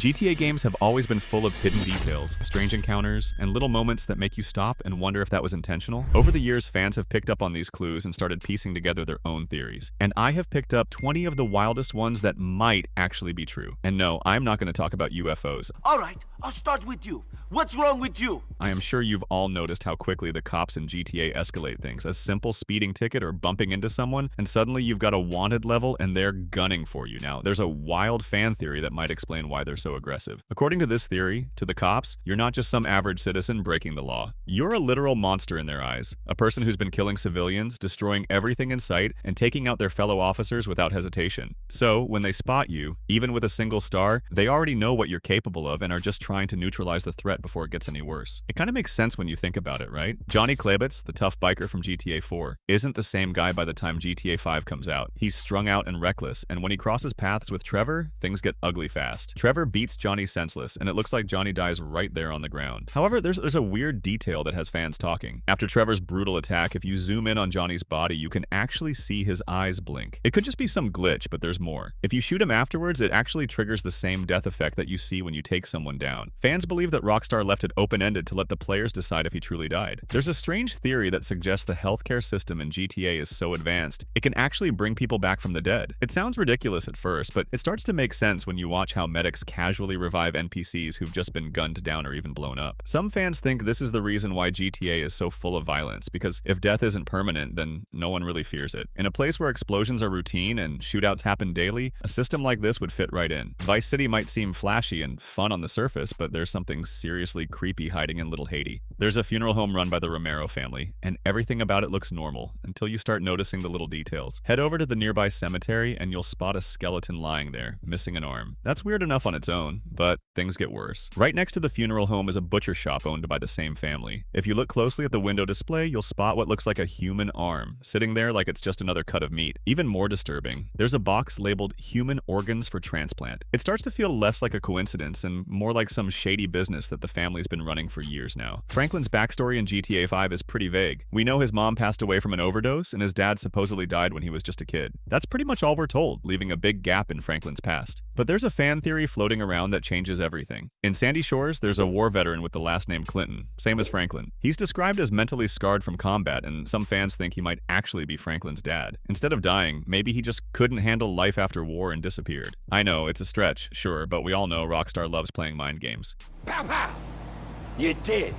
GTA games have always been full of hidden details, strange encounters, and little moments that make you stop and wonder if that was intentional. Over the years, fans have picked up on these clues and started piecing together their own theories. And I have picked up 20 of the wildest ones that might actually be true. And no, I'm not going to talk about UFOs. Alright, I'll start with you. What's wrong with you? I am sure you've all noticed how quickly the cops in GTA escalate things. A simple speeding ticket or bumping into someone, and suddenly you've got a wanted level and they're gunning for you. Now, there's a wild fan theory that might explain why they're so aggressive. According to this theory, to the cops, you're not just some average citizen breaking the law. You're a literal monster in their eyes. A person who's been killing civilians, destroying everything in sight, and taking out their fellow officers without hesitation. So, when they spot you, even with a single star, they already know what you're capable of and are just trying to neutralize the threat before it gets any worse. It kind of makes sense when you think about it, right? Johnny Klebitz, the tough biker from GTA 4, isn't the same guy by the time GTA 5 comes out. He's strung out and reckless, and when he crosses paths with Trevor, things get ugly fast. Trevor beats Johnny senseless, and it looks like Johnny dies right there on the ground. However, there's a weird detail that has fans talking. After Trevor's brutal attack, if you zoom in on Johnny's body, you can actually see his eyes blink. It could just be some glitch, but there's more. If you shoot him afterwards, it actually triggers the same death effect that you see when you take someone down. Fans believe that Rockstar left it open-ended to let the players decide if he truly died. There's a strange theory that suggests the healthcare system in GTA is so advanced, it can actually bring people back from the dead. It sounds ridiculous at first, but it starts to make sense when you watch how medics casually revive NPCs who've just been gunned down or even blown up. Some fans think this is the reason why GTA is so full of violence, because if death isn't permanent, then no one really fears it. In a place where explosions are routine and shootouts happen daily, a system like this would fit right in. Vice City might seem flashy and fun on the surface, but there's something seriously creepy hiding in Little Haiti. There's a funeral home run by the Romero family, and everything about it looks normal until you start noticing the little details. Head over to the nearby cemetery and you'll spot a skeleton lying there, missing an arm. That's weird enough on its own, but things get worse. Right next to the funeral home is a butcher shop owned by the same family. If you look closely at the window display, you'll spot what looks like a human arm, sitting there like it's just another cut of meat. Even more disturbing, there's a box labeled human organs for transplant. It starts to feel less like a coincidence and more like some shady business that the family's been running for years now. Franklin's backstory in GTA 5 is pretty vague. We know his mom passed away from an overdose and his dad supposedly died when he was just a kid. That's pretty much all we're told, leaving a big gap in Franklin's past. But there's a fan theory floating around that changes everything. In Sandy Shores, there's a war veteran with the last name Clinton, same as Franklin. He's described as mentally scarred from combat, and some fans think he might actually be Franklin's dad. Instead of dying, maybe he just couldn't handle life after war and disappeared. I know, it's a stretch, sure, but we all know Rockstar loves playing mind games. Pow pow! You're dead.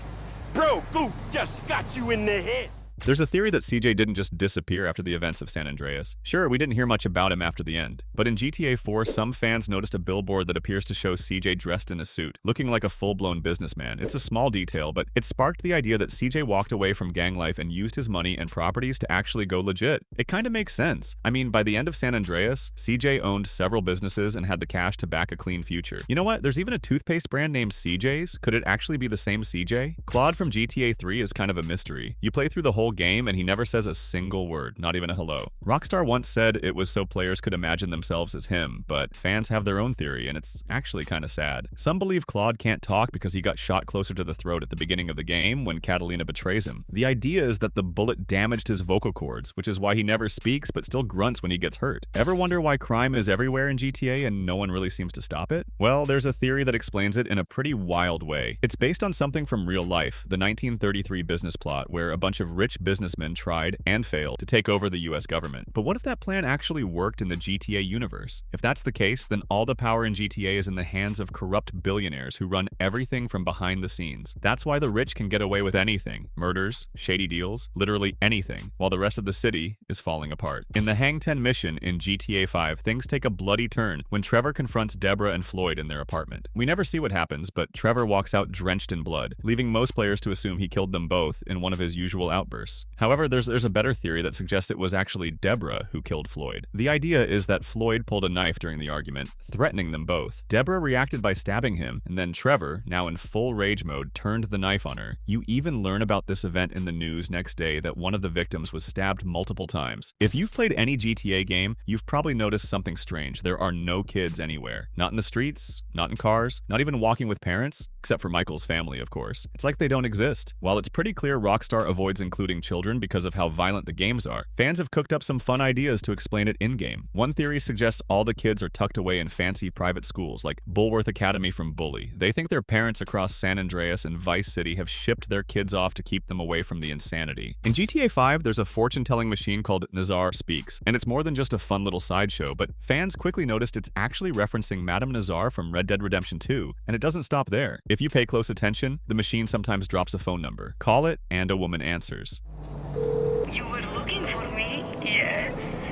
Bro, Goof just got you in the head. There's a theory that CJ didn't just disappear after the events of San Andreas. Sure, we didn't hear much about him after the end, but in GTA 4, some fans noticed a billboard that appears to show CJ dressed in a suit, looking like a full-blown businessman. It's a small detail, but it sparked the idea that CJ walked away from gang life and used his money and properties to actually go legit. It kind of makes sense. I mean, by the end of San Andreas, CJ owned several businesses and had the cash to back a clean future. You know what? There's even a toothpaste brand named CJ's. Could it actually be the same CJ? Claude from GTA 3 is kind of a mystery. You play through the whole game and he never says a single word, not even a hello. Rockstar once said it was so players could imagine themselves as him, but fans have their own theory and it's actually kind of sad. Some believe Claude can't talk because he got shot closer to the throat at the beginning of the game when Catalina betrays him. The idea is that the bullet damaged his vocal cords, which is why he never speaks but still grunts when he gets hurt. Ever wonder why crime is everywhere in GTA and no one really seems to stop it? Well, there's a theory that explains it in a pretty wild way. It's based on something from real life, the 1933 business plot where a bunch of rich businessmen tried and failed to take over the US government. But what if that plan actually worked in the GTA universe? If that's the case, then all the power in GTA is in the hands of corrupt billionaires who run everything from behind the scenes. That's why the rich can get away with anything. Murders, shady deals, literally anything, while the rest of the city is falling apart. In the Hang 10 mission in GTA 5, things take a bloody turn when Trevor confronts Debra and Floyd in their apartment. We never see what happens, but Trevor walks out drenched in blood, leaving most players to assume he killed them both in one of his usual outbursts. However, there's a better theory that suggests it was actually Debra who killed Floyd. The idea is that Floyd pulled a knife during the argument, threatening them both. Debra reacted by stabbing him, and then Trevor, now in full rage mode, turned the knife on her. You even learn about this event in the news next day that one of the victims was stabbed multiple times. If you've played any GTA game, you've probably noticed something strange. There are no kids anywhere. Not in the streets, not in cars, not even walking with parents, except for Michael's family, of course. It's like they don't exist. While it's pretty clear Rockstar avoids including including children because of how violent the games are, fans have cooked up some fun ideas to explain it in-game. One theory suggests all the kids are tucked away in fancy private schools, like Bulworth Academy from Bully. They think their parents across San Andreas and Vice City have shipped their kids off to keep them away from the insanity. In GTA 5, there's a fortune-telling machine called Nazar Speaks, and it's more than just a fun little sideshow, but fans quickly noticed it's actually referencing Madame Nazar from Red Dead Redemption 2, and it doesn't stop there. If you pay close attention, the machine sometimes drops a phone number. Call it, and a woman answers. You were looking for me? Yes.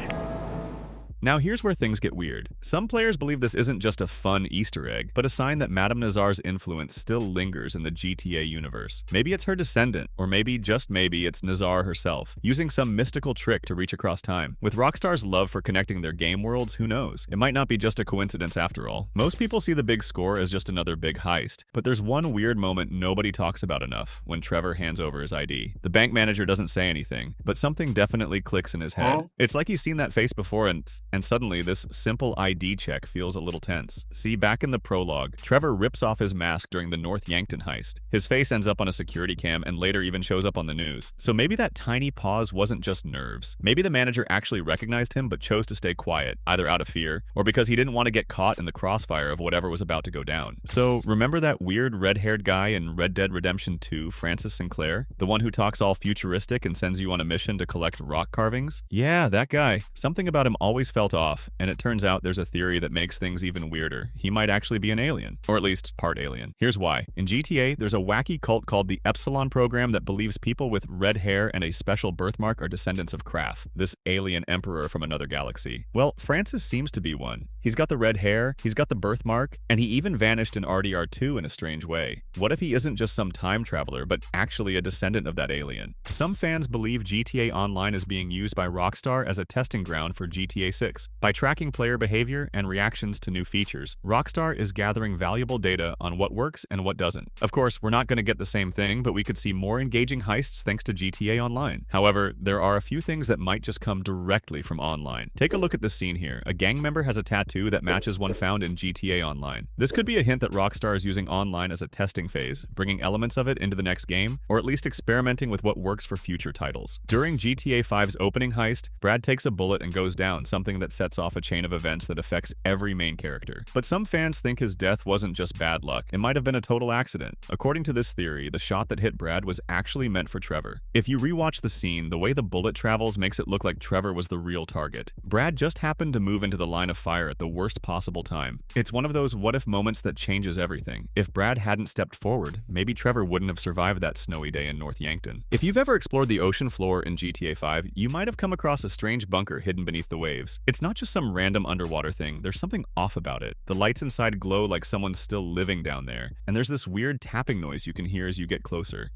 Now here's where things get weird. Some players believe this isn't just a fun Easter egg, but a sign that Madame Nazar's influence still lingers in the GTA universe. Maybe it's her descendant, or maybe, just maybe, it's Nazar herself, using some mystical trick to reach across time. With Rockstar's love for connecting their game worlds, who knows? It might not be just a coincidence after all. Most people see the big score as just another big heist, but there's one weird moment nobody talks about enough, when Trevor hands over his ID. The bank manager doesn't say anything, but something definitely clicks in his head. It's like he's seen that face before and suddenly this simple ID check feels a little tense. See, back in the prologue, Trevor rips off his mask during the North Yankton heist. His face ends up on a security cam and later even shows up on the news. So maybe that tiny pause wasn't just nerves. Maybe the manager actually recognized him but chose to stay quiet, either out of fear or because he didn't want to get caught in the crossfire of whatever was about to go down. So remember that weird red-haired guy in Red Dead Redemption 2, Francis Sinclair? The one who talks all futuristic and sends you on a mission to collect rock carvings? Yeah, that guy. Something about him always felt off, and it turns out there's a theory that makes things even weirder. He might actually be an alien, or at least part alien. Here's why. In GTA, there's a wacky cult called the Epsilon program that believes people with red hair and a special birthmark are descendants of Kraft, this alien emperor from another galaxy. Well, Francis seems to be one. He's got the red hair, he's got the birthmark, and he even vanished in RDR2 in a strange way. What if he isn't just some time traveler, but actually a descendant of that alien? Some fans believe GTA Online is being used by Rockstar as a testing ground for GTA 6. By tracking player behavior and reactions to new features, Rockstar is gathering valuable data on what works and what doesn't. Of course, we're not going to get the same thing, but we could see more engaging heists thanks to GTA Online. However, there are a few things that might just come directly from online. Take a look at this scene here. A gang member has a tattoo that matches one found in GTA Online. This could be a hint that Rockstar is using online as a testing phase, bringing elements of it into the next game, or at least experimenting with what works for future titles. During GTA 5's opening heist, Brad takes a bullet and goes down, something that sets off a chain of events that affects every main character. But some fans think his death wasn't just bad luck, it might have been a total accident. According to this theory, the shot that hit Brad was actually meant for Trevor. If you rewatch the scene, the way the bullet travels makes it look like Trevor was the real target. Brad just happened to move into the line of fire at the worst possible time. It's one of those what-if moments that changes everything. If Brad hadn't stepped forward, maybe Trevor wouldn't have survived that snowy day in North Yankton. If you've ever explored the ocean floor in GTA 5, you might have come across a strange bunker hidden beneath the waves. It's not just some random underwater thing, there's something off about it. The lights inside glow like someone's still living down there, and there's this weird tapping noise you can hear as you get closer.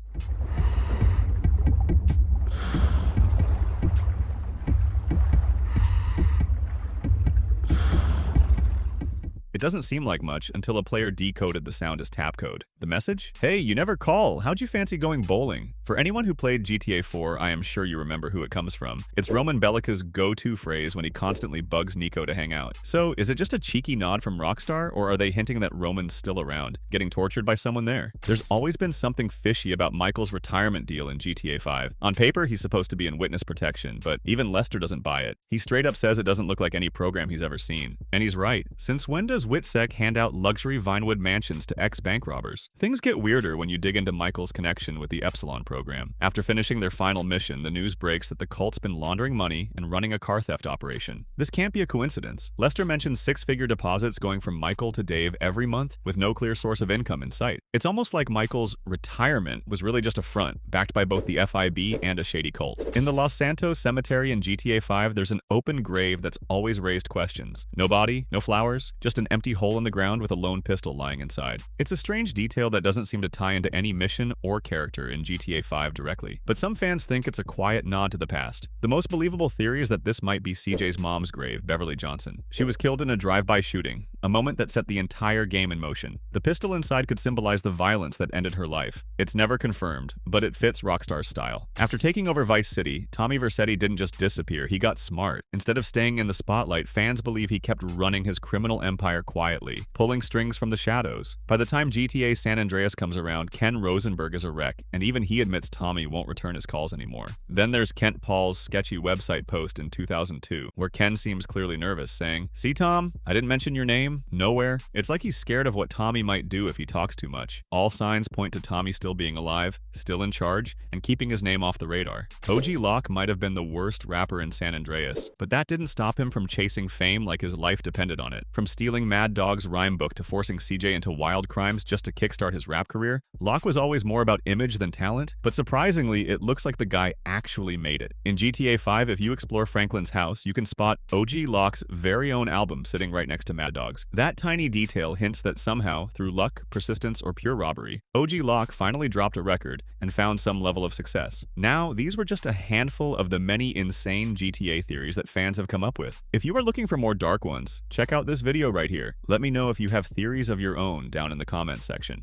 It doesn't seem like much until a player decoded the sound as tap code. The message? Hey, you never call. How'd you fancy going bowling? For anyone who played GTA 4, I am sure you remember who it comes from. It's Roman Bellica's go-to phrase when he constantly bugs Niko to hang out. So, is it just a cheeky nod from Rockstar, or are they hinting that Roman's still around, getting tortured by someone there? There's always been something fishy about Michael's retirement deal in GTA 5. On paper, he's supposed to be in witness protection, but even Lester doesn't buy it. He straight up says it doesn't look like any program he's ever seen. And he's right. Since when does WITSEC hand out luxury Vinewood mansions to ex-bank robbers? Things get weirder when you dig into Michael's connection with the Epsilon program. After finishing their final mission, the news breaks that the cult's been laundering money and running a car theft operation. This can't be a coincidence. Lester mentions six-figure deposits going from Michael to Dave every month with no clear source of income in sight. It's almost like Michael's retirement was really just a front, backed by both the FIB and a shady cult. In the Los Santos Cemetery in GTA 5, there's an open grave that's always raised questions. No body, no flowers, just an empty hole in the ground with a lone pistol lying inside. It's a strange detail that doesn't seem to tie into any mission or character in GTA 5 directly, but some fans think it's a quiet nod to the past. The most believable theory is that this might be CJ's mom's grave, Beverly Johnson. She was killed in a drive-by shooting, a moment that set the entire game in motion. The pistol inside could symbolize the violence that ended her life. It's never confirmed, but it fits Rockstar's style. After taking over Vice City, Tommy Vercetti didn't just disappear, he got smart. Instead of staying in the spotlight, fans believe he kept running his criminal empire there quietly, pulling strings from the shadows. By the time GTA San Andreas comes around, Ken Rosenberg is a wreck, and even he admits Tommy won't return his calls anymore. Then there's Kent Paul's sketchy website post in 2002, where Ken seems clearly nervous, saying, "See, Tom, I didn't mention your name? Nowhere." It's like he's scared of what Tommy might do if he talks too much. All signs point to Tommy still being alive, still in charge, and keeping his name off the radar. OG Locke might have been the worst rapper in San Andreas, but that didn't stop him from chasing fame like his life depended on it. From stealing Mad Dog's rhyme book to forcing CJ into wild crimes just to kickstart his rap career, Locke was always more about image than talent, but surprisingly, it looks like the guy actually made it. In GTA 5, if you explore Franklin's house, you can spot OG Locke's very own album sitting right next to Mad Dog's. That tiny detail hints that somehow, through luck, persistence, or pure robbery, OG Locke finally dropped a record and found some level of success. Now, these were just a handful of the many insane GTA theories that fans have come up with. If you are looking for more dark ones, check out this video right here. Let me know if you have theories of your own down in the comments section.